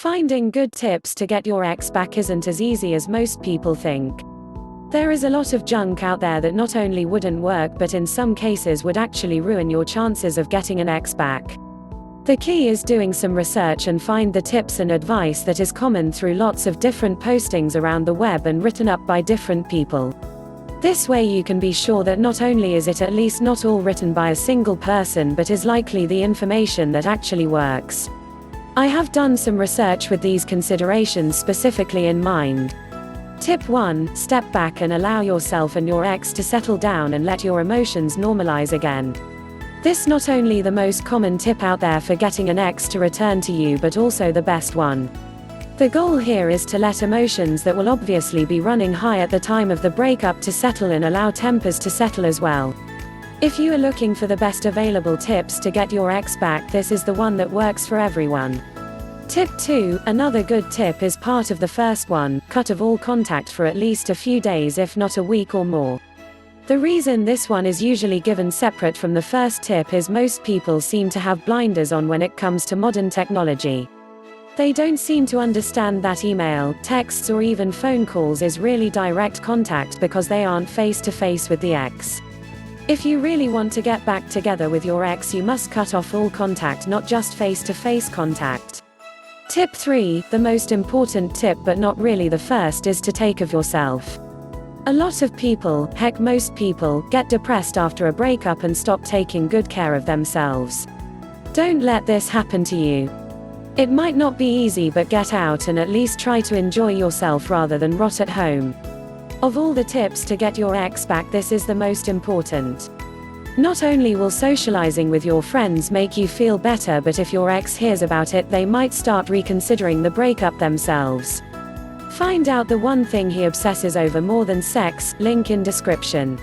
Finding good tips to get your ex back isn't as easy as most people think. There is a lot of junk out there that not only wouldn't work but in some cases would actually ruin your chances of getting an ex back. The key is doing some research and find the tips and advice that is common through lots of different postings around the web and written up by different people. This way you can be sure that not only is it at least not all written by a single person but is likely the information that actually works. I have done some research with these considerations specifically in mind. Tip 1. Step back and allow yourself and your ex to settle down and let your emotions normalize again. This not only the most common tip out there for getting an ex to return to you but also the best one. The goal here is to let emotions that will obviously be running high at the time of the breakup to settle and allow tempers to settle as well. If you are looking for the best available tips to get your ex back, this is the one that works for everyone. Tip 2. Another good tip is part of the first one: cut off all contact for at least a few days if not a week or more. The reason this one is usually given separate from the first tip is most people seem to have blinders on when it comes to modern technology. They don't seem to understand that email, texts or even phone calls is really direct contact because they aren't face to face with the ex. If you really want to get back together with your ex, you must cut off all contact, not just face to face contact. Tip 3, the most important tip but not really the first, is to take care of yourself. A lot of people, heck most people, get depressed after a breakup and stop taking good care of themselves. Don't let this happen to you. It might not be easy, but get out and at least try to enjoy yourself rather than rot at home. Of all the tips to get your ex back, this is the most important. Not only will socializing with your friends make you feel better, but if your ex hears about it, they might start reconsidering the breakup themselves. Find out the one thing he obsesses over more than sex, link in description.